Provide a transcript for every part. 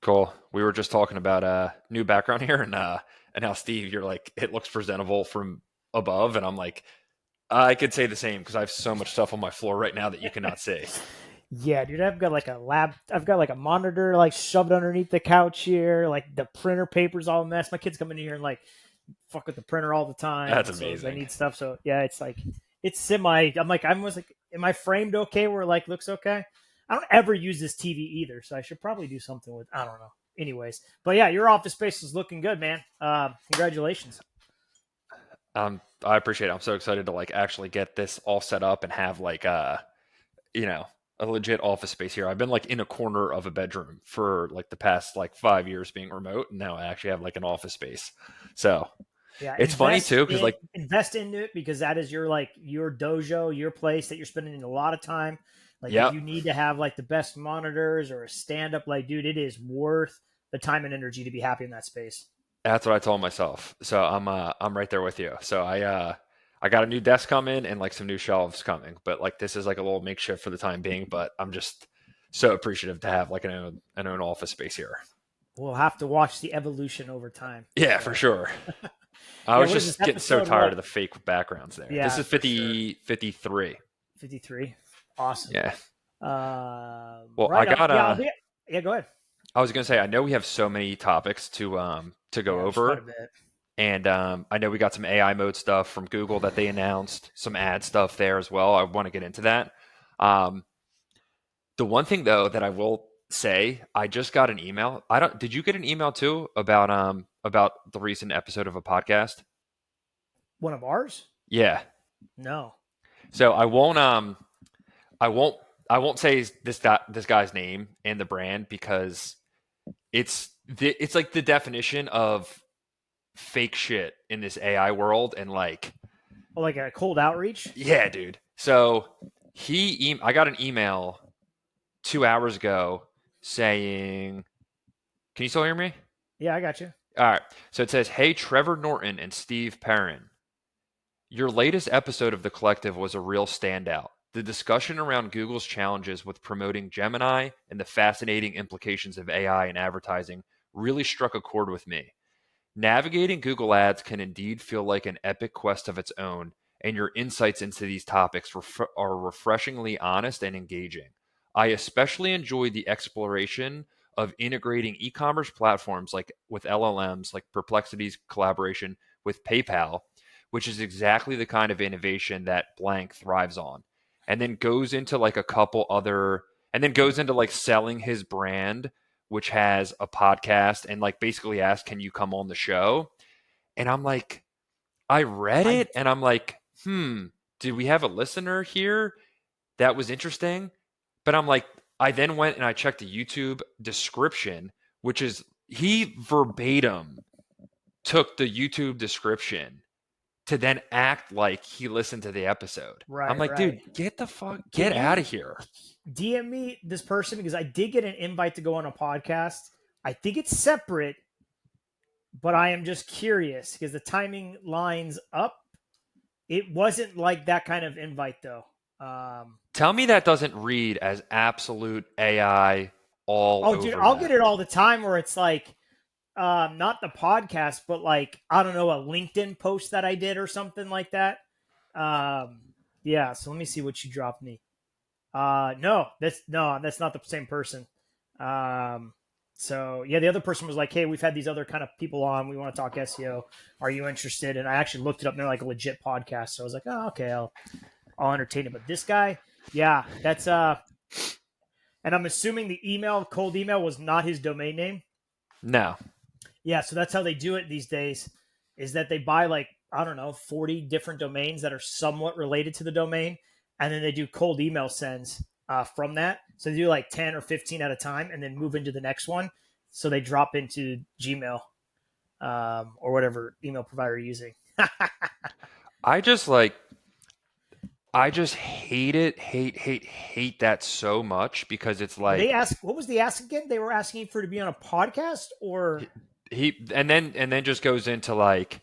Cool. We were just talking about new background here and how Steve, you're like, it looks presentable from above, and I'm like, I could say the same because I have so much stuff on my floor right now that you cannot see. Yeah, dude, I've got like a monitor like shoved underneath the couch here. Like the printer paper's all a mess. My kids come in here and like fuck with the printer all the time, That's and so they amazing. need stuff. So yeah, it's like it's semi. I'm was like, am I framed okay? Where it, like looks okay? I don't ever use this TV either, so I should probably do something with. I don't know. Anyways, but yeah, your office space is looking good, man. Congratulations. I appreciate it. I'm so excited to like actually get this all set up and have like you know, a legit office space here. I've been like in a corner of a bedroom for like the past like 5 years being remote, and now I actually have like an office space. So Yeah, it's funny too because like invest into it because that is your like your dojo, your place that you're spending a lot of time. Like if yep, you need to have like the best monitors or a stand up, like dude, it is worth the time and energy to be happy in that space. that's what I told myself. So I'm right there with you. So I got a new desk coming and like some new shelves coming, but like this is like a little makeshift for the time being. But I'm just so appreciative to have like an own office space here. We'll have to watch the evolution over time. Yeah, for So sure. I yeah, was what is this just getting so episode? tired of What? the fake backgrounds there. This Yeah, is for sure. 53. 53. Awesome. Yeah. Well, I Right on. got Yeah, I'll be. Yeah, go ahead. I was gonna say I know we have so many topics to go Yeah, there's quite a over, bit. and I know we got some AI mode stuff from Google that they announced, some ad stuff there as well. I want to get into that. Um, the one thing though that I will say, I just got an email. I don't. Did you get an email too about the recent episode of a podcast? One of ours? Yeah. No. So I won't I won't say this guy's name and the brand because it's like the definition of fake shit in this AI world, and like, Oh, like a cold outreach? yeah, dude. So I got an email 2 hours ago saying, can you still hear me? Yeah, I got you. All right. So it says, "Hey, Trevor Norton and Steve Perrin, your latest episode of The Collective was a real standout. The discussion around Google's challenges with promoting Gemini and the fascinating implications of AI in advertising really struck a chord with me. Navigating Google Ads can indeed feel like an epic quest of its own, and your insights into these topics are refreshingly honest and engaging. I especially enjoyed the exploration of integrating e-commerce platforms like with LLMs, like Perplexity's collaboration with PayPal, which is exactly the kind of innovation that blank thrives on. And then goes into like a couple other, and then goes into like selling his brand, which has a podcast, and like basically asked, can you come on the show? And I'm like, I read I it and I'm like, did we have a listener here that was interesting? But I'm like, I then went and I checked the YouTube description, which is he verbatim took the YouTube description to then act like he listened to the episode. I'm right, like, right. dude, get the fuck, Can get out you of here. DM me this person because I did get an invite to go on a podcast. I think it's separate, but I am just curious because the timing lines up. It wasn't like that kind of invite though. Um, Tell me that doesn't read as absolute AI all oh, dude, over I'll get that. it all the time where it's like not the podcast, but like I don't know, a LinkedIn post that I did or something like that. Um, yeah. So let me see what you dropped me. No, that's not the same person. Um, so yeah, the other person was like, "Hey, we've had these other kind of people on. We want to talk SEO. Are you interested?" And I actually looked it up, and they're like a legit podcast. So I was like, "Oh, okay, I'll entertain it." But this guy, yeah, that's and I'm assuming the email, cold email, was not his domain name. No. Yeah, so that's how they do it these days. Is that they buy like I don't know 40 different domains that are somewhat related to the domain, and then they do cold email sends from that. So they do like 10 or 15 at a time, and then move into the next one. So they drop into Gmail or whatever email provider you're using. I just like I just hate it, hate that so much because it's Well, they like asked, what was the ask again? They were asking for to be on a podcast, or he and then just goes into like,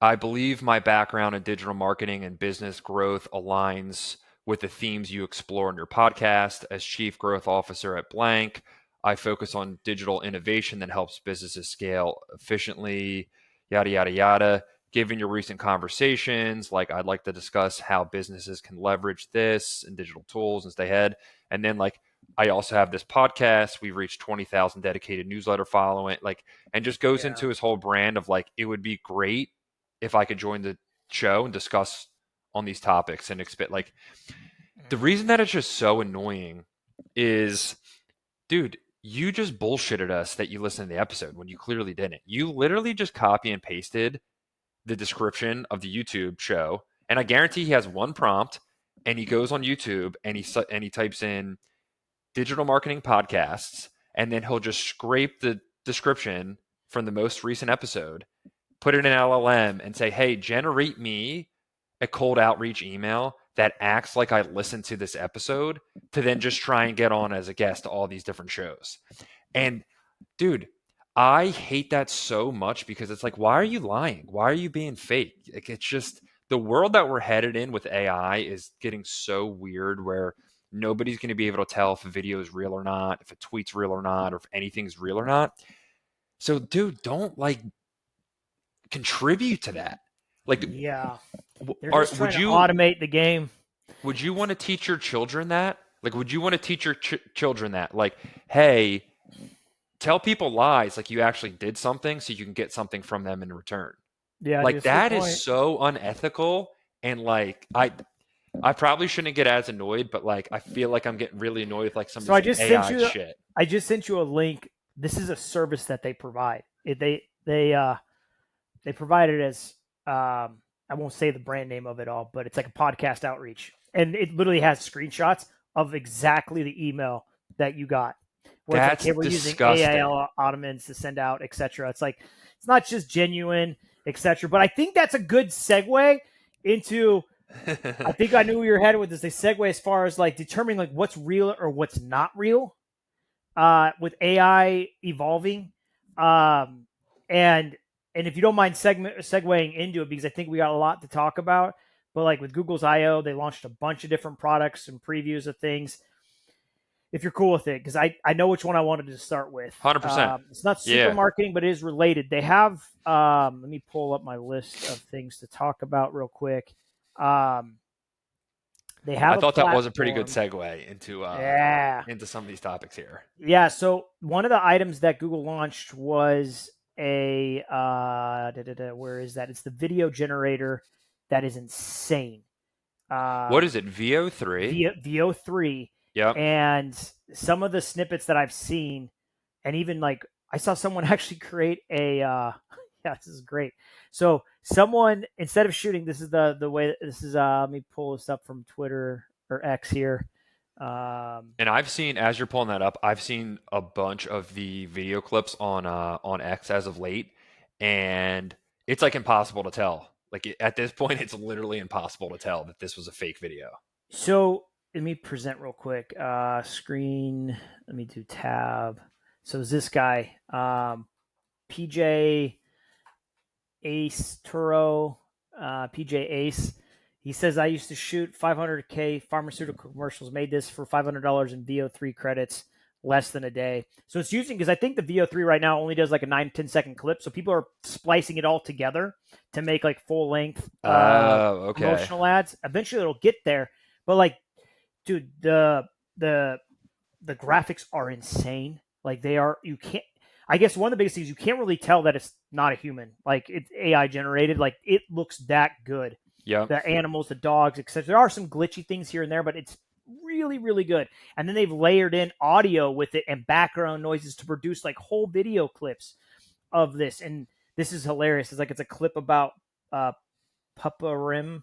I believe my background in digital marketing and business growth aligns with the themes you explore in your podcast. As chief growth officer at blank, I focus on digital innovation that helps businesses scale efficiently, yada, yada, yada. Given your recent conversations, like I'd like to discuss how businesses can leverage this and digital tools and stay ahead. And then, like, I also have this podcast. We've reached 20,000 dedicated newsletter following, like, and just goes Yeah. into his whole brand of like, it would be great if I could join the show and discuss on these topics and expect, like, the reason that it's just so annoying is, dude, you just bullshitted us that you listened to the episode when you clearly didn't. You literally just copy and pasted the description of the YouTube show, and I guarantee he has one prompt, and he goes on YouTube and he types in digital marketing podcasts, and then he'll just scrape the description from the most recent episode, put it in LLM, and say, "Hey, generate me a cold outreach email that acts like I listened to this episode to then just try and get on as a guest to all these different shows." And dude, I hate that so much because it's like, why are you lying? Why are you being fake? Like, it's just the world that we're headed in with AI is getting so weird where nobody's going to be able to tell if a video is real or not, if a tweet's real or not, or if anything's real or not. So, dude, don't like contribute to that. Like, Yeah. They're are just trying to automate the game. would you want to teach your children that? Like, would you want to teach your children that? Like, hey, tell people lies like you actually did something so you can get something from them in return. Yeah, Like, that's a good that is point. so unethical, and like I probably shouldn't get as annoyed, but like I feel like I'm getting really annoyed with like some of So I this just sent AI you shit. I just sent you a link. This is a service that they provide. They provide it as I won't say the brand name of it all, but it's like a podcast outreach, and it literally has screenshots of exactly the email that you got, where it's like, That's hey, we're using AI disgusting. ottomans to send out, etc. It's like it's not just genuine, etc. But I think that's a good segue into. I think I knew where you're headed with this. They segue as far as like determining like what's real or what's not real with AI evolving. Um, and and if you don't mind segueing into it, because I think we got a lot to talk about. But like with Google's I/O, they launched a bunch of different products and previews of things. If you're cool with it, because I know which one I wanted to start with. 100%. It's not super Yeah. marketing, but it is related. They have. Let me pull up my list of things to talk about real quick. Um, they I have a thought that was a pretty good platform. segue Yeah, into some of these topics here. yeah. So one of the items that Google launched was a where is that? It's the video generator that is insane. What is Um, it? VO3? VO3, Yep. and some of the snippets that I've seen, and even like I saw someone actually create a. Yeah, this is great. So someone instead of shooting, this is the way. This is let me pull this up from Twitter or X here. And I've seen, as you're pulling that up, I've seen a bunch of the video clips on X as of late, and it's like impossible to tell. Like at this point, it's literally impossible to tell that this was a fake video. So let me present real quick. Screen. Let me do tab. So is this guy, PJ Ace Turo, PJ Ace. He says I used to shoot 500K pharmaceutical commercials. Made this for $500 in VO3 credits, less than a day. So it's using because I think the VO3 right now only does like a 9-10 second clip. So people are splicing it all together to make like full length Oh, okay. promotional ads. Eventually it'll get there, but like, dude, the the graphics are insane. Like they are, you can't. I guess one of the biggest things you can't really tell that it's not a human. Like it's AI generated. Like it looks that good. Yep. The animals, the dogs, etc. There are some glitchy things here and there, but it's really, really good. And then they've layered in audio with it and background noises to produce like whole video clips of this. And this is hilarious. It's like it's a clip about uh, Paparim.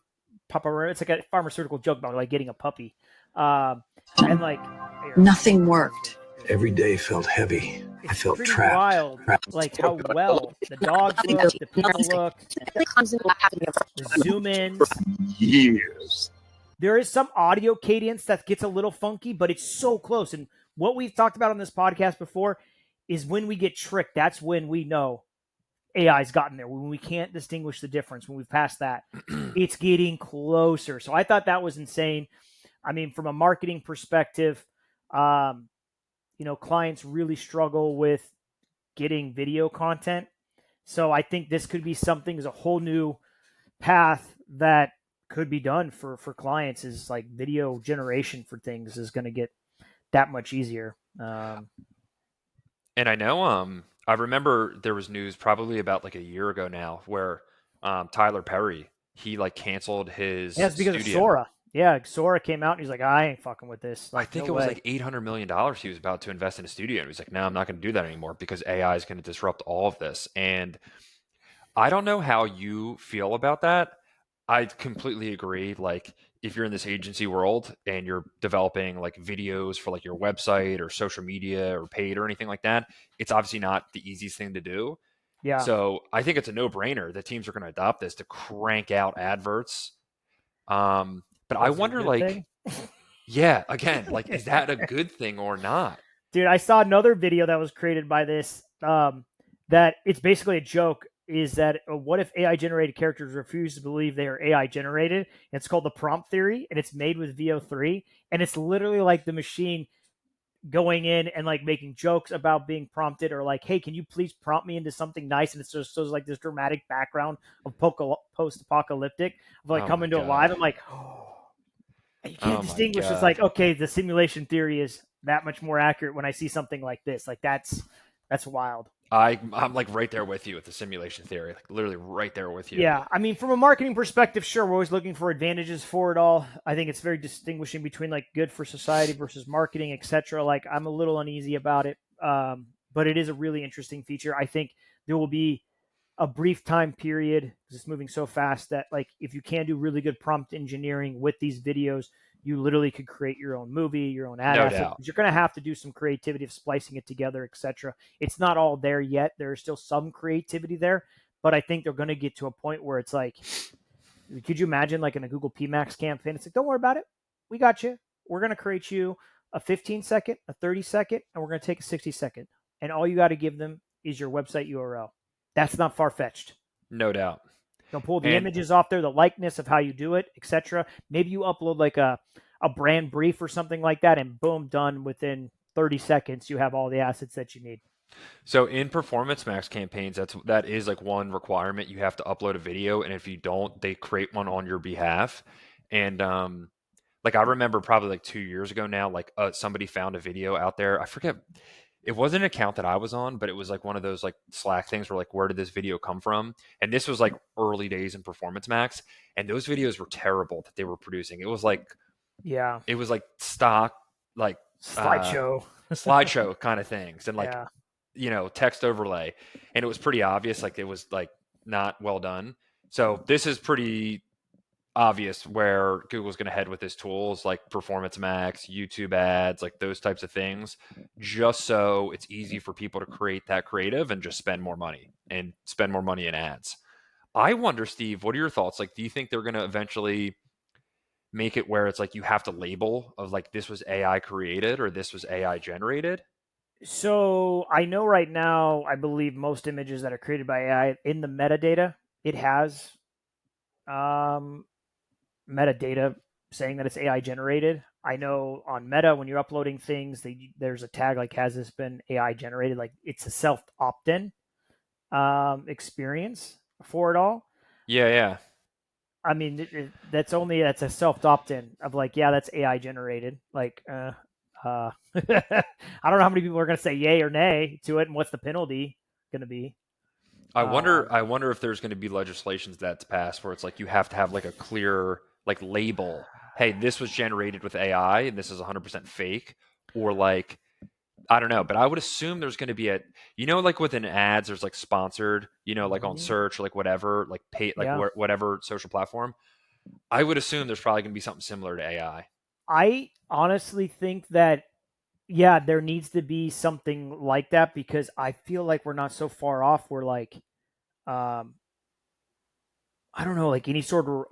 Paparim. It's like a pharmaceutical joke about like getting a puppy. And like here, Nothing worked. Every day felt heavy. I it's felt pretty trapped. wild, like how well the dogs look, the people look, the zoom ins. Years. There is some audio cadence that gets a little funky, but it's so close. And what we've talked about on this podcast before is when we get tricked, that's when we know AI's gotten there. When we can't distinguish the difference, when we've passed that, it's getting closer. So I thought that was insane. I mean, from a marketing perspective, clients really struggle with getting video content. So I think this could be something as a whole new path that could be done for clients, is like video generation for things is going to get that much easier. And I know, I remember there was news probably about like a year ago now where Tyler Perry, he like canceled Yeah, his it's because of studio. Sora. Yeah, Sora came out and he's like, I ain't fucking with this. I Like, no think it was way. like $800 million he was about to invest in a studio. And he was like, no, I'm not going to do that anymore because AI is going to disrupt all of this. And I don't know how you feel about that. I completely agree. Like, if you're in this agency world and you're developing like videos for like your website or social media or paid or anything like that, it's obviously not the easiest thing to do. Yeah. So I think it's a no-brainer that teams are going to adopt this to crank out adverts. But I Was it a wonder, good like, thing? yeah, again, like, is that a good thing or not? Dude, I saw another video that was created by this. That it's basically a joke. Is that what if AI generated characters refuse to believe they are AI generated? It's called the prompt theory, and it's made with VO3, and it's literally like the machine going in and like making jokes about being prompted, or like, hey, can you please prompt me into something nice? And it's just so like this dramatic background of post-apocalyptic of like Oh my coming to alive. God. I'm like, oh, and you can't Oh my distinguish. It's like, God. okay, the simulation theory is that much more accurate when I see something like this. Like that's wild. I'm like right there with you with the simulation theory, like literally right there with you. Yeah, I mean, from a marketing perspective, sure, we're always looking for advantages for it all. I think it's very distinguishing between like good for society versus marketing, etc. Like, I'm a little uneasy about it, but it is a really interesting feature. I think there will be a brief time period because it's moving so fast that like if you can do really good prompt engineering with these videos, you literally could create your own movie, your own ad No asset. doubt. You're going to have to do some creativity of splicing it together, etc. It's not all there yet. There is still some creativity there, but I think they're going to get to a point where it's like, could you imagine like in a Google PMax campaign? It's like, don't worry about it. We got you. We're going to create you a 15-second, a 30-second, and we're going to take a 60-second. And all you got to give them is your website URL. That's not far fetched. No doubt. They'll pull the And images off there, the likeness of how you do it, etc. Maybe you upload like a brand brief or something like that, and boom, done within 30 seconds. You have all the assets that you need. so in Performance Max campaigns, that is like one requirement. You have to upload a video, and if you don't, they create one on your behalf. And like I remember probably like 2 years ago now, like somebody found a video out there. I forget. It wasn't an account that I was on, but it was like one of those like Slack things where like, where did this video come from? And this was like early days in Performance Max, and those videos were terrible that they were producing. Yeah, It was like stock, like uh, slideshow. slideshow kind of things, and like Yeah. text overlay, and it was pretty obvious like it was like not well done. So this is pretty obvious where Google's going to head with this tools like Performance Max, YouTube ads, like those types of things, just so it's easy for people to create that creative and just spend more money in ads. I wonder, Steve, what are your thoughts? Like, do you think they're going to eventually make it where it's like you have to label of like this was AI created or this was AI generated? So I know right now, I believe most images that are created by AI in the metadata, it has um, metadata saying that it's AI generated. I know on Meta, when you're uploading things, there's a tag like, has this been AI generated? Like, it's a self opt in experience for it all. Yeah, yeah. I mean, that's a self opt in of like, yeah, that's AI generated. Like, I don't know how many people are going to say yay or nay to it, and what's the penalty going to be. I wonder. Um, I wonder if there's going to be legislations that's passed where it's like you have to have like a clear like label. Hey, this was generated with AI, and this is 100% fake, or like I don't know, but I would assume there's going to be like within ads, there's like sponsored, like on mhm, search, or like whatever, like pay, like yeah, whatever social platform. I would assume there's probably going to be something similar to AI. I honestly think that, yeah, there needs to be something like that, because I feel like we're not so far off. We're like, um, I don't know, like any sort of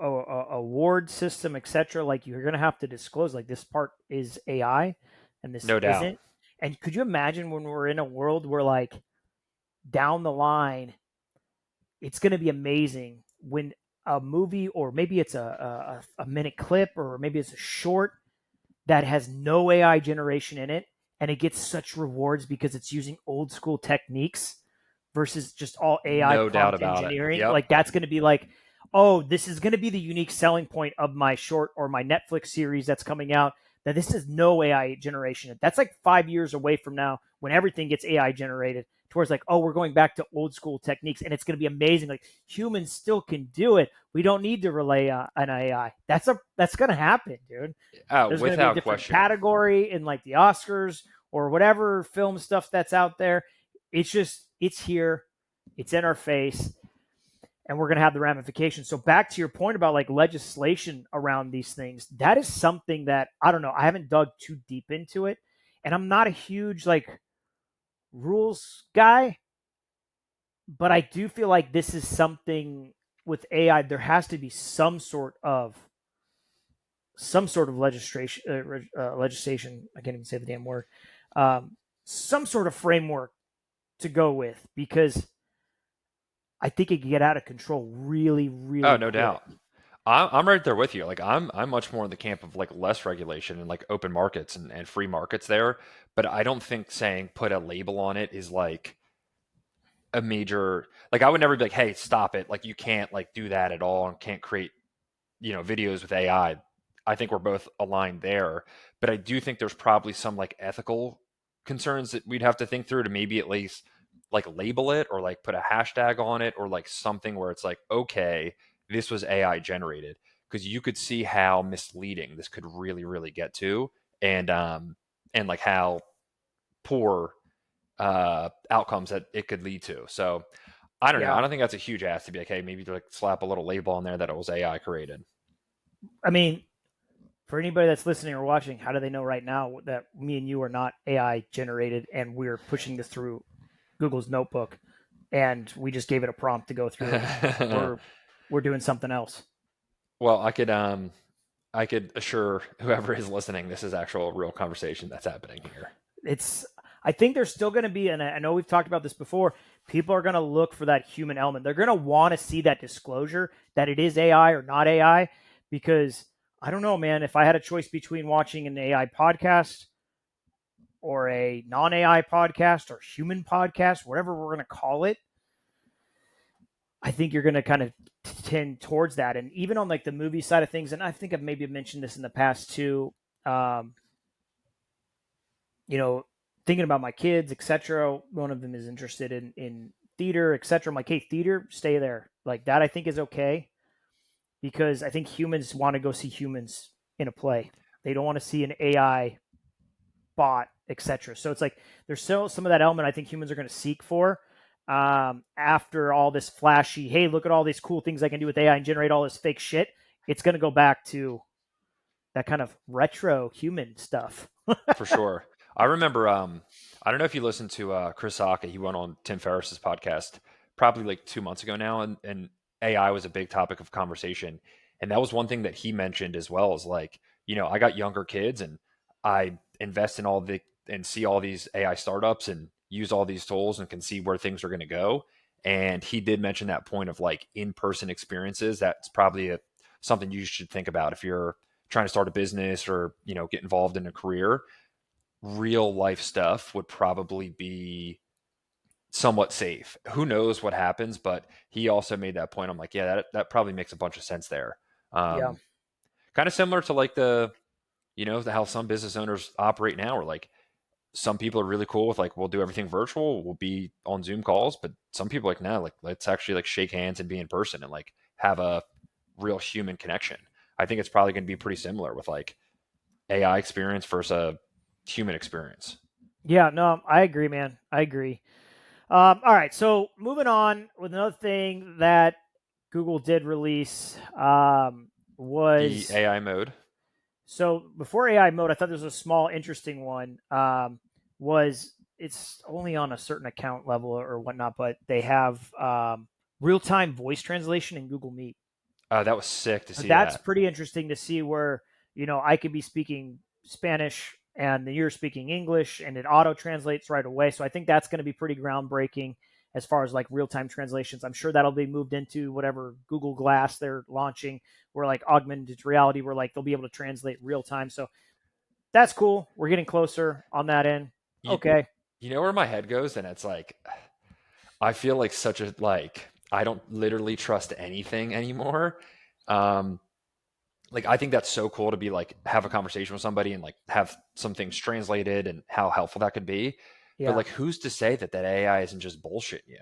award system, etc. Like, you're gonna have to disclose like this part is AI and this No doubt. isn't. And could you imagine when we're in a world where like down the line, it's gonna be amazing when a movie, or maybe it's a minute clip, or maybe it's a short that has no AI generation in it, and it gets such rewards because it's using old school techniques versus just all AI No doubt prompt about it. engineering. Yep. Like that's going to be like, oh, this is going to be the unique selling point of my short or my Netflix series that's coming out. That this is no AI generation. That's like 5 years away from now when everything gets AI generated. Towards like, oh, we're going back to old school techniques, and it's going to be amazing. Like humans still can do it. We don't need to rely on AI. That's going to happen, dude. There's going to be a Without different question. category in like the Oscars or whatever film stuff that's out there. It's here, it's in our face, and we're going to have the ramifications. So back to your point about like legislation around these things, that is something that I don't know. I haven't dug too deep into it, and I'm not a huge like rules guy, but I do feel like this is something with AI. There has to be some sort of legislation. Legislation. I can't even say the damn word. Some sort of framework to go with because I think it can get out of control really, Oh, really no quick. doubt. I'm right there with you. Like I'm much more in the camp of like less regulation and like open markets and free markets there. But I don't think saying put a label on it is like a major like I would never be like, hey, stop it. Like you can't like do that at all and can't create, videos with AI. I think we're both aligned there. But I do think there's probably some like ethical concerns that we'd have to think through to maybe at least like label it or like put a hashtag on it or like something where it's like, okay, this was AI generated. Because you could see how misleading this could really, really get to, and like how poor outcomes that it could lead to. So I don't know. I Yeah. don't think that's a huge ask to be like, hey, maybe to like slap a little label on there that it was AI created. I mean, for anybody that's listening or watching, how do they know right now that me and you are not AI generated and we're pushing this through Google's notebook and we just gave it a prompt to go through and we're doing something else. Well, I could assure whoever is listening this is actual real conversation that's happening here. It's I think there's still going to be, and I know we've talked about this before, people are going to look for that human element. They're going to want to see that disclosure that it is AI or not AI because I don't know, man, if I had a choice between watching an AI podcast or a non-AI podcast or human podcast, whatever we're going to call it, I think you're going to kind of tend towards that. And even on like the movie side of things, and I think I've maybe mentioned this in the past too, um, you know, thinking about my kids, etc. One of them is interested in theater, etc. I'm like, hey, theater, stay there. Like that, I think is okay because I think humans want to go see humans in a play. They don't want to see an AI bot, etc. So it's like there's still some of that element I think humans are going to seek for after all this flashy. Hey, look at all these cool things I can do with AI and generate all this fake shit. It's going to go back to that kind of retro human stuff. For sure. I remember I don't know if you listened to Chris Saka, he went on Tim Ferriss's podcast probably like 2 months ago now, and AI was a big topic of conversation. And that was one thing that he mentioned as well is like, I got younger kids and I invest in and see all these AI startups and use all these tools and can see where things are going to go. And he did mention that point of like in-person experiences. That's probably something you should think about if you're trying to start a business or get involved in a career. Real life stuff would probably be somewhat safe. Who knows what happens, but he also made that point. I'm like, yeah, that probably makes a bunch of sense there. Yeah. Kind of similar to like how some business owners operate now, where like some people are really cool with like, we'll do everything virtual, we'll be on Zoom calls, but some people are like, nah, like let's actually like shake hands and be in person and like have a real human connection. I think it's probably going to be pretty similar with like AI experience versus a human experience. Yeah, no, I agree, man. I agree. All right, so moving on with another thing that Google did release The was AI mode. so before AI mode, I thought there was a small interesting one. Was it's only on a certain account level or whatnot, but they have real time voice translation in Google Meet. That was sick to see That's that. pretty interesting to see where I could be speaking Spanish and you're speaking English and it auto translates right away. So I think that's going to be pretty groundbreaking as far as like real time translations. I'm sure that'll be moved into whatever Google Glass they're launching, where like augmented reality, where like they'll be able to translate real time. So that's cool. We're getting closer on that end. You okay. you know where my head goes, and it's like I feel like such a like I don't literally trust anything anymore. Um, like I think that's so cool to be like have a conversation with somebody and like have some things translated and how helpful that could be. But Yeah. like, who's to say that that AI isn't just bullshitting you?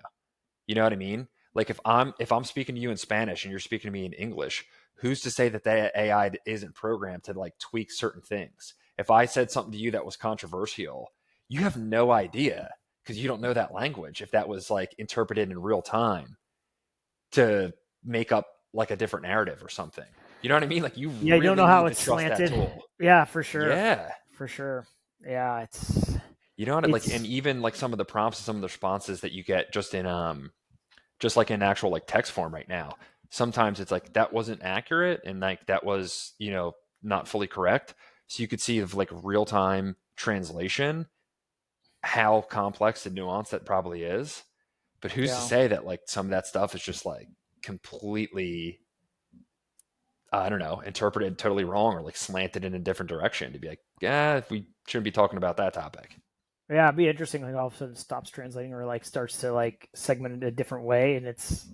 You know what I mean? Like if I'm speaking to you in Spanish and you're speaking to me in English, who's to say that that AI isn't programmed to like tweak certain things? If I said something to you that was controversial, you have no idea because you don't know that language. If that was like interpreted in real time to make up like a different narrative or something, you know what I mean? Like you Yeah, you don't know really how need to it's trust that slanted. tool. Yeah, for sure. Yeah. For sure. Yeah, it's You know what? Like, and it's even like some of the prompts and some of the responses that you get just like in actual like text form right now. Sometimes it's like that wasn't accurate and like that was, not fully correct. So you could see of like real time translation how complex and nuanced that probably is. But who's to yeah. say that like some of that stuff is just like completely, I don't know, interpreted totally wrong or like slanted in a different direction to be like, yeah, we shouldn't be talking about that topic. Yeah, it'd be interesting. Like all of a sudden, it stops translating or like starts to like segment it a different way, and it's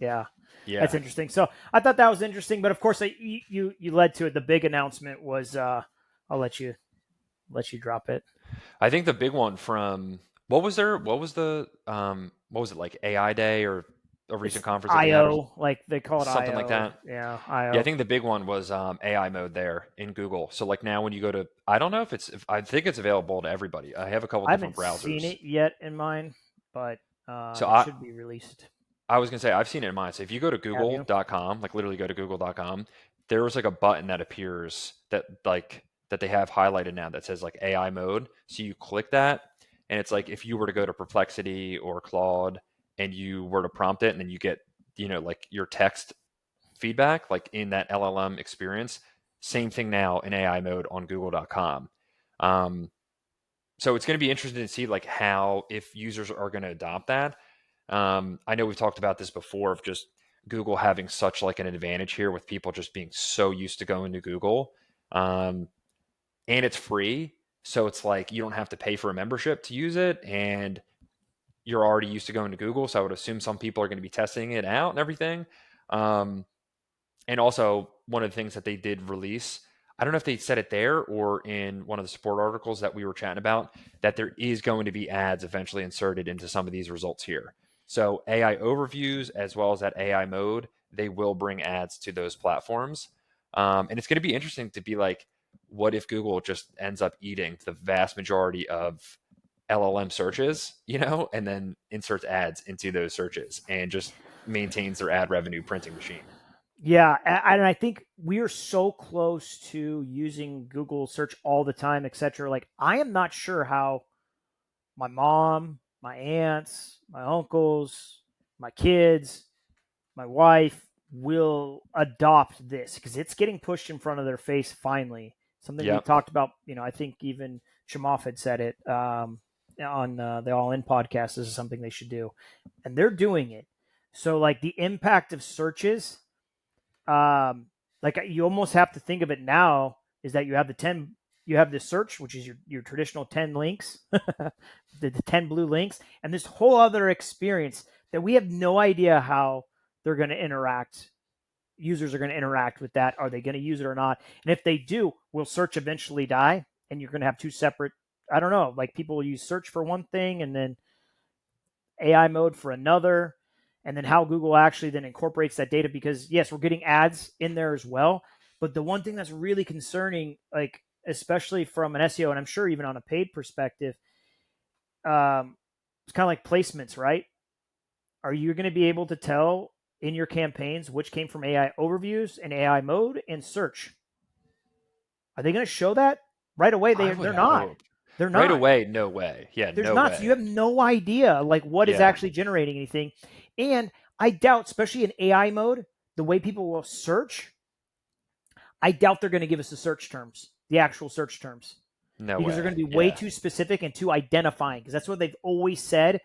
that's Yeah. interesting. So I thought that was interesting, but of course, you led to it. The big announcement was I'll let you drop it. I think the big one from what was there? What was it like AI Day or a recent It's conference that they had or IO, like they call it something like IO. that? Yeah, Yeah, I IO. think the big one was AI mode there in Google. So like now when you go to, I don't know if I think it's available to everybody. I have a couple I different haven't seen browsers. it yet in mine, but So it I should be released. I was gonna say I've seen it in mine. So if you go to Have you? google.com, like literally go to google.com, there was like a button that appears that they have highlighted now that says like AI mode. So you click that, and it's like if you were to go to Perplexity or Claude and you were to prompt it, and then you get like your text feedback like in that LLM experience. Same thing now in AI mode on google.com. Um, so it's going to be interesting to see like how if users are going to adopt that. I know we've talked about this before of just Google having such like an advantage here with people just being so used to going to Google, and it's free, so it's like you don't have to pay for a membership to use it, and you're already used to going to Google. So I would assume some people are going to be testing it out and everything. Um, and also, one of the things that they did release, I don't know if they said it there or in one of the support articles that we were chatting about, that there is going to be ads eventually inserted into some of these results here. So, AI overviews as well as that AI mode, they will bring ads to those platforms. And it's going to be interesting to be like, what if Google just ends up eating the vast majority of LLM searches, and then inserts ads into those searches and just maintains their ad revenue printing machine? Yeah, and I think we are so close to using Google search all the time, etc. Like I am not sure how my mom, my aunts, my uncles, my kids, my wife will adopt this because it's getting pushed in front of their face finally. Something we Yep. talked about, I think even Chimoff had said it on the All In podcast. This is something they should do, and they're doing it. So, like the impact of searches, like you almost have to think of it now is that you have the search, which is your traditional 10 links, the 10 blue links, and this whole other experience that we have no idea how they're going to interact. Users are going to interact with that. Are they going to use it or not? And if they do, will search eventually die? And you're going to have two separate, I don't know, like people will use search for one thing and then AI mode for another, and then how Google actually then incorporates that data. Because yes, we're getting ads in there as well, but the one thing that's really concerning, like especially from an SEO, and I'm sure even on a paid perspective, it's kind of like placements, right? Are you going to be able to tell in your campaigns which came from AI overviews and AI mode and search? Are they going to show that right away? I They're would not. hope. They're Right not. away, no way. Yeah, There's no not. So you way. have no idea like what is Yeah. actually generating anything. And I doubt, especially in AI mode, the way people will search, I doubt they're going to give us the search terms, the actual search terms, No because they're way. going to be way Yeah. too specific and too identifying. Because that's what they've always said.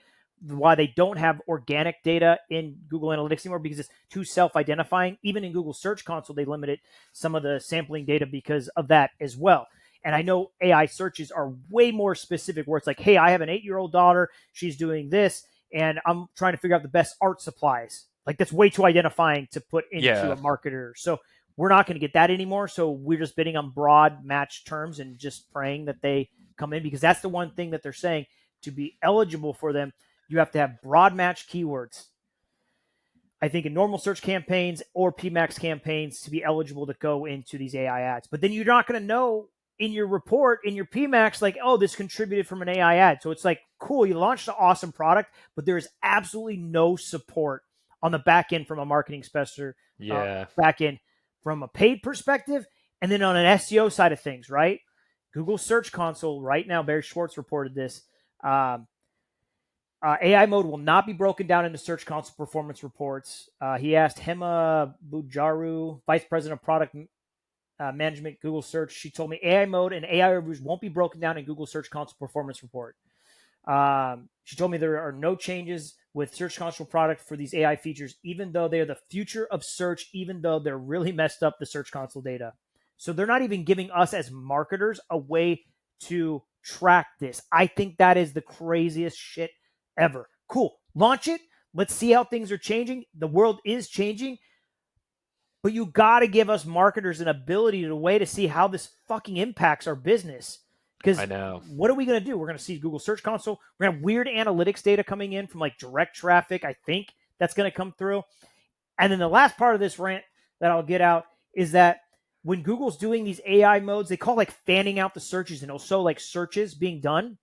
Why they don't have organic data in Google Analytics anymore, because it's too self-identifying. Even in Google Search Console, they limited some of the sampling data because of that as well. And I know AI searches are way more specific where it's like, hey, I have an 8-year-old daughter. She's doing this. And I'm trying to figure out the best art supplies. Like that's way too identifying to put into Yeah. a marketer. So we're not going to get that anymore. So we're just bidding on broad match terms and just praying that they come in, because that's the one thing that they're saying. To be eligible for them, you have to have broad match keywords. I think in normal search campaigns or PMAX campaigns to be eligible to go into these AI ads. But then you're not going to know in your report, in your PMAX, like, oh, this contributed from an AI ad. So it's like, cool, you launched an awesome product, but there is absolutely no support on the back end from a marketing specialist, Yeah. back end from a paid perspective, and then on an SEO side of things, right? Google Search Console right now, Barry Schwartz reported this. AI mode will not be broken down into Search Console performance reports. He asked Hema Bujaru, Vice President of Product Management, Google Search. She told me AI mode and AI reviews won't be broken down in Google Search Console performance report. She told me there are no changes with Search Console product for these AI features, even though they are the future of search, even though they're really messed up the Search Console data. So they're not even giving us as marketers a way to track this. I think that is the craziest shit ever. Cool. Launch it. Let's see how things are changing. The world is changing. But you got to give us marketers an ability to way to see how this fucking impacts our business. I Because know. what are we going to do? We're going to see Google Search Console. We're going to have weird analytics data coming in from like direct traffic. I think that's going to come through. And then the last part of this rant that I'll get out is that when Google's doing these AI modes, they call like fanning out the searches, and it'll show like searches being done.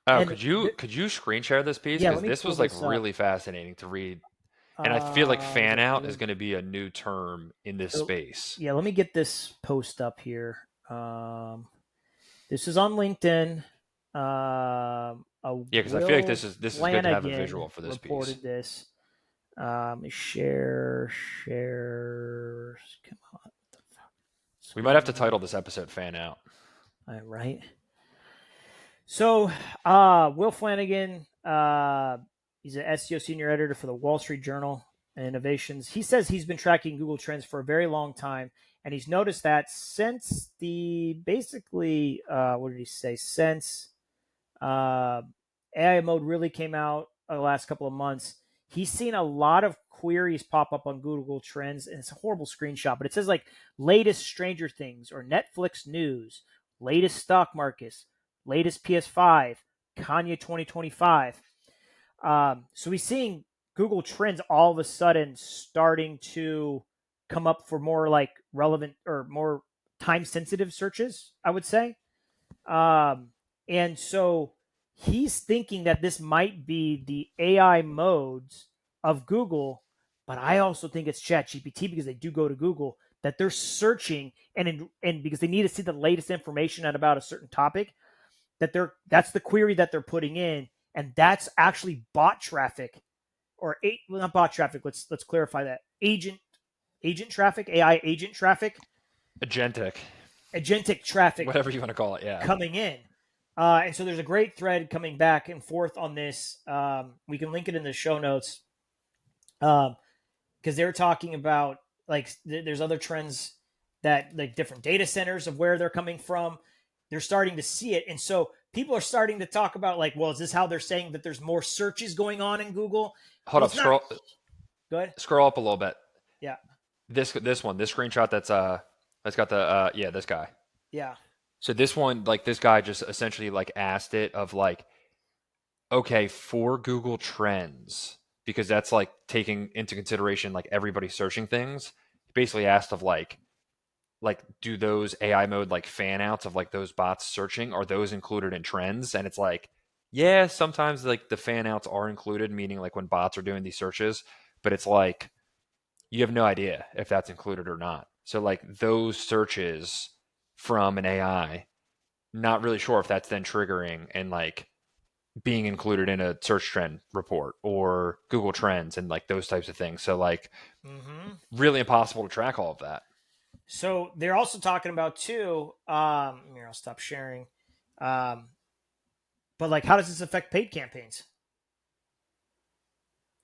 Oh, And could you screen share this piece? yeah, Because let me this pull was like this up. really fascinating to read. And I feel like Where's fan it? out is going to be a new term in this So, space. yeah, let me get this post up here. This is on LinkedIn. Yeah, because I feel like Will this is good to have a Flanagan visual for this piece. reported this. Share. Come on. We might have to Screen. title this episode "Fan Out." All right. So, Will Flanagan, he's an SEO senior editor for the Wall Street Journal Innovations. He says he's been tracking Google Trends for a very long time, and he's noticed that since what did he say? Since uh, AI mode really came out the last couple of months, he's seen a lot of queries pop up on Google Trends, and it's a horrible screenshot, but it says like latest Stranger Things or Netflix news, latest stock markets, latest PS5, Kanye 2025. So he's seeing Google Trends all of a sudden starting to come up for more like relevant or more time sensitive searches, I would say. And so he's thinking that this might be the AI modes of Google, but I also think it's ChatGPT because they do go to Google that they're searching and because they need to see the latest information at about a certain topic that's the query that they're putting in, and that's actually bot traffic well, not bot traffic. Let's clarify that agent traffic, AI agent traffic, Agentic, agentic traffic whatever you want to call it. Yeah. coming in. And so there's a great thread coming back and forth on this. We can link it in the show notes because they're talking about like there's other trends that like different data centers of where they're coming from. They're starting to see it, and so people are starting to talk about like, well, is this how they're saying that there's more searches going on in Google? Hold Well, up. it's not. Scroll. Go ahead. Scroll up a little bit. Yeah. This screenshot that's got the yeah, this guy. Yeah. So this one, like this guy just essentially like asked it of like, okay, for Google Trends, because that's like taking into consideration like everybody searching things. He basically asked of like do those AI mode like fan outs of like those bots searching, are those included in trends? And it's like, yeah, sometimes like the fan outs are included, meaning like when bots are doing these searches, but it's like you have no idea if that's included or not. So like those searches from an AI, not really sure if that's then triggering and like being included in a search trend report or Google Trends and like those types of things. So like really impossible to track all of that. So they're also talking about too. Here, I'll stop sharing. But like, how does this affect paid campaigns?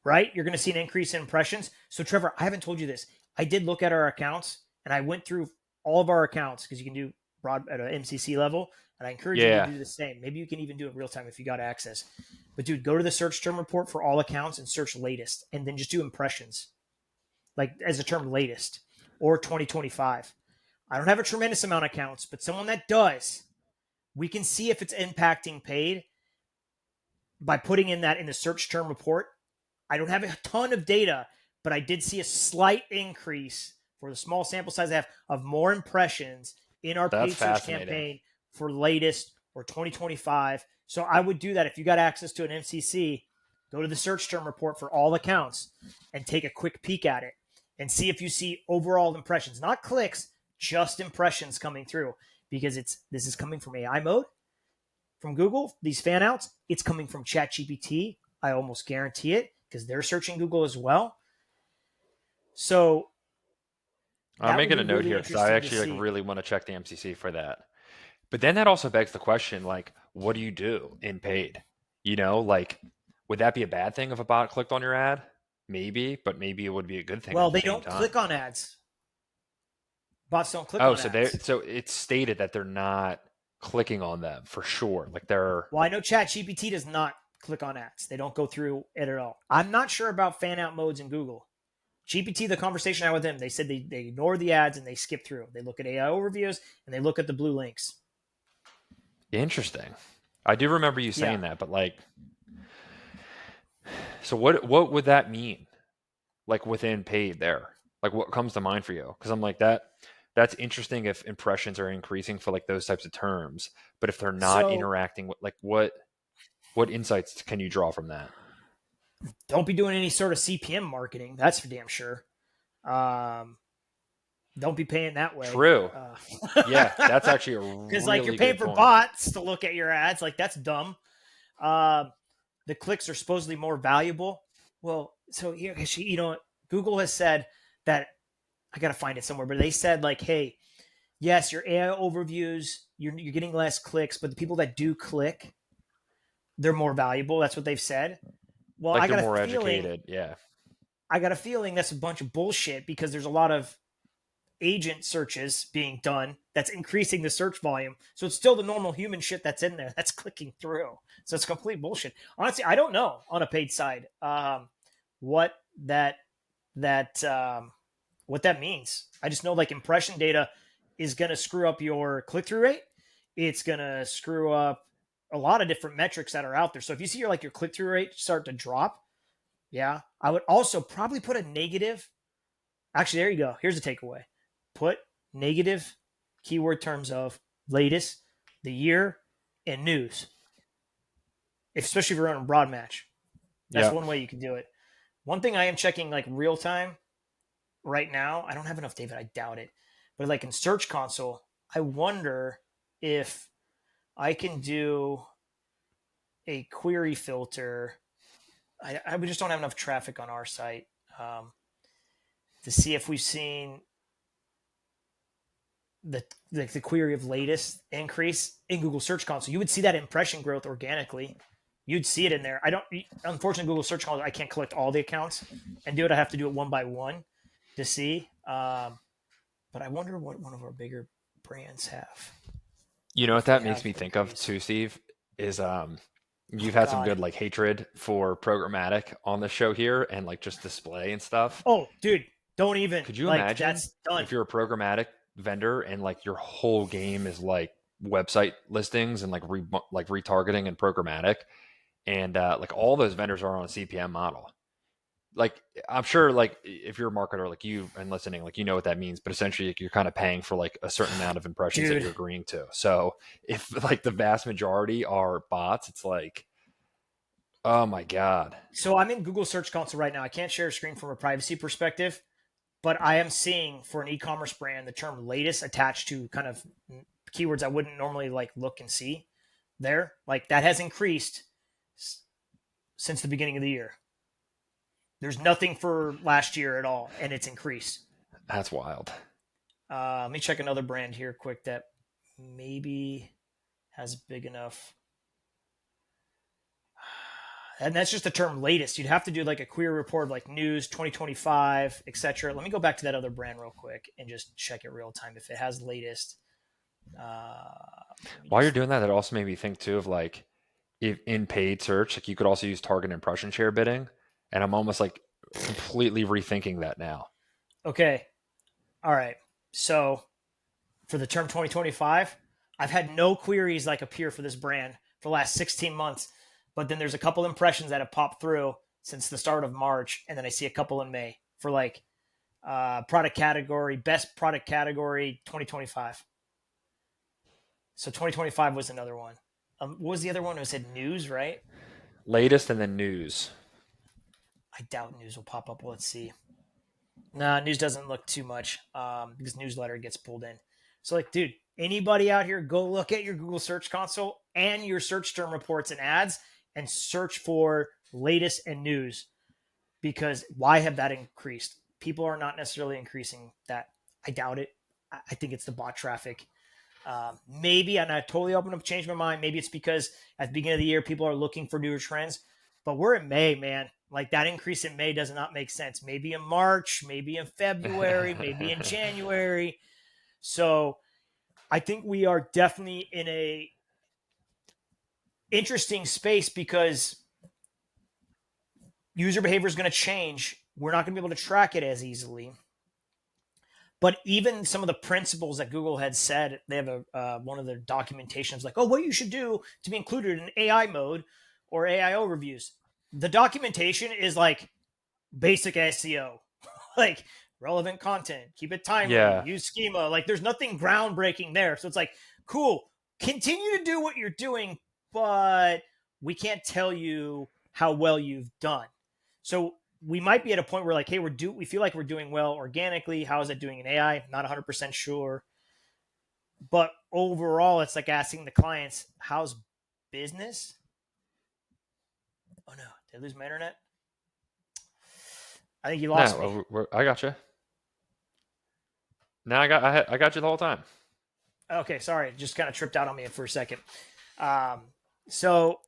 Right? You're going to see an increase in impressions. So Trevor, I haven't told you this. I did look at our accounts and I went through all of our accounts because you can do at a MCC level, and I encourage you to Yeah, do the same. Maybe you can even do it real time if you got access. But dude, go to the search term report for all accounts and search latest, and then just do impressions, like as a term latest or 2025. I don't have a tremendous amount of accounts, but someone that does, we can see if it's impacting paid by putting in that in the search term report. I don't have a ton of data, but I did see a slight increase for the small sample size I have of more impressions in our that's paid search fascinating. campaign for latest or 2025. So I would do that if you got access to an MCC. Go to the search term report for all accounts and take a quick peek at it and see if you see overall impressions, not clicks, just impressions coming through, because this is coming from AI mode from Google, these fan outs. It's coming from ChatGPT. I almost guarantee it because they're searching Google as well. So I'm that would making be a note really here because I interesting to actually like see. really want to check the MCC for that. But then that also begs the question, like, what do you do in paid? Like, would that be a bad thing if a bot clicked on your ad? Maybe, but maybe it would be a good thing Well, at the they same don't time. click on ads. Bots don't click Oh, on so they ads. so it's stated that they're not clicking on them for sure. Like they're Well, I know ChatGPT does not click on ads. They don't go through it at all. I'm not sure about fan out modes in Google. GPT, the conversation I had with them, they said they ignore the ads and they skip through. They look at AI overviews and they look at the blue links. interesting. I do remember you Yeah. saying that, but like, so what would that mean? Like within paid there, like what comes to mind for you? Because I'm like that's interesting if impressions are increasing for like those types of terms, but if they're not So interacting with like what insights can you draw from that? don't be doing any sort of CPM marketing. That's for damn sure. Um, don't be paying that way. True. Yeah, that's actually a Because like you're really paying good for point. bots to look at your ads, like that's dumb. Um, the clicks are supposedly more valuable. Well, so here, Google has said that I gotta find it somewhere, but they said like, hey, yes, your AI overviews, you're getting less clicks, but the people that do click, they're more valuable. That's what they've said. Well, Like they're more educated. Yeah. I got a feeling that's a bunch of bullshit because there's a lot of agent searches being done that's increasing the search volume. So it's still the normal human shit that's in there that's clicking through. So it's complete bullshit. Honestly, I don't know on a paid side what that what that means. I just know like impression data is going to screw up your click through rate. It's going to screw up a lot of different metrics that are out there. So if you see your click through rate start to drop, yeah, I would also probably put a negative. Actually, there you go. Here's the takeaway: put negative keyword terms of latest, the year, and news, especially if you're running a broad match. That's Yeah. one way you can do it. One thing I am checking like real time right now, I don't have enough data, I doubt it. But like in Search Console, I wonder if I can do a query filter. We just don't have enough traffic on our site to see if we've seen the query of latest increase in Google Search Console. You would see that impression growth organically. You'd see it in there. I don't. Unfortunately, Google Search Console, I can't collect all the accounts and do it. I have to do it one by one to see. But I wonder what one of our bigger brands have You know what if they that makes have me think of increase. too, Steve, is you've Oh had some God. good like hatred for programmatic on the show here and like just display and stuff. Oh, dude, don't even Could you like imagine that's done. if you're a programmatic vendor and like your whole game is like website listings and like retargeting and programmatic and like all those vendors are on a CPM model. Like I'm sure like if you're a marketer like you and listening like you know what that means, but essentially like, you're kind of paying for like a certain amount of impressions that Dude. you're agreeing to. So if like the vast majority are bots, it's like oh my god. So I'm in Google Search Console right now. I can't share a screen from a privacy perspective, but I am seeing for an e-commerce brand the term latest attached to kind of keywords I wouldn't normally like look and see there. Like that has increased since the beginning of the year. There's nothing for last year at all, and it's increased. That's wild. Let me check another brand here quick that maybe has big enough. And that's just the term latest. You'd have to do like a query report of like news 2025, etc. Let me go back to that other brand real quick and just check it real time if it has latest. While you're doing that, that also made me think too of like if in paid search, like you could also use target impression share bidding, and I'm almost like completely rethinking that now. Okay. All right. So for the term 2025, I've had no queries like appear for this brand for the last 16 months, but then there's a couple impressions that have popped through since the start of March, and then I see a couple in May for like product category, best product category 2025. So 2025 was another one. What was the other one? It said news, right? Latest and then news. I doubt news will pop up. Let's see. Nah, news doesn't look too much because newsletter gets pulled in. So, like, dude, anybody out here, go look at your Google Search Console and your search term reports and ads and search for latest and news because why have that increased? People are not necessarily increasing that. I doubt it. I think it's the bot traffic. Maybe, and I totally open up to change my mind. Maybe it's because at the beginning of the year, people are looking for newer trends. But we're in May, man. Like that increase in May does not make sense. Maybe in March, maybe in February, maybe in January. So I think we are definitely in a interesting space because user behavior is going to change. We're not going to be able to track it as easily. But even some of the principles that Google had said, they have one of their documentations like, oh, what you should do to be included in AI mode or AIO reviews. The documentation is like basic SEO, like relevant content, keep it timely, Yeah. use schema. Like there's nothing groundbreaking there. So it's like, cool, continue to do what you're doing, but we can't tell you how well you've done. So we might be at a point where like, hey, we feel like we're doing well organically. How is it doing in AI? Not 100% sure. But overall, it's like asking the clients, how's business? Oh no, did I lose my internet? I think you lost me. No, I got you. Now I got you the whole time. Okay, sorry, just kind of tripped out on me for a second. So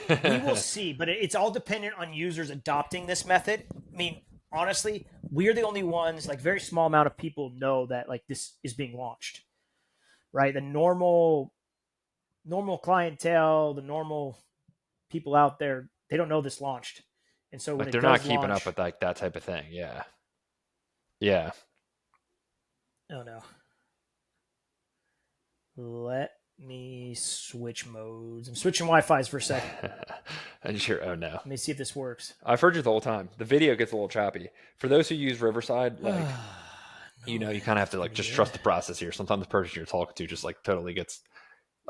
we will see, but it's all dependent on users adopting this method. I mean, honestly, we are the only ones, like very small amount of people know that like this is being launched, right? The normal clientele, the normal people out there, they don't know this launched. And so when Like it they're not does keeping up launch, with like that type of thing. Yeah. Yeah. oh no. Let me switch modes. I'm switching Wi-Fi's for a second. I just hear, oh no. Let me see if this works. I've heard you the whole time. The video gets a little choppy. For those who use Riverside, like you No, know, you man, kind of have that's to like pretty just good. trust the process here. Sometimes the person you're talking to just like totally gets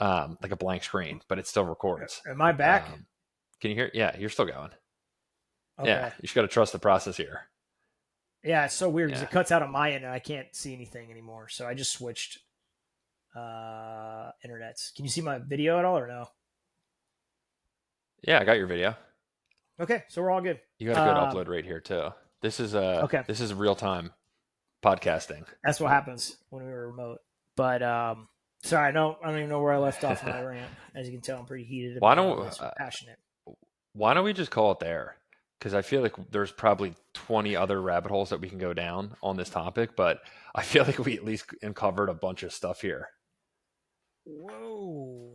like a blank screen, but it still records. Am I back? Can you hear? Yeah, you're still going. Yeah, Okay. you just got to trust the process here. Yeah, it's so weird because Yeah. it cuts out on my end and I can't see anything anymore. So I just switched internets. Can you see my video at all or no? Yeah, I got your video. Okay, so we're all good. You got a good upload rate here too. Okay, This is real time podcasting. that's what happens when we were remote. But sorry, I don't even know where I left off in my rant. As you can tell, I'm pretty heated Why about don't this, passionate. why don't we just call it there? Because I feel like there's probably 20 other rabbit holes that we can go down on this topic, but I feel like we at least uncovered a bunch of stuff here. Whoa.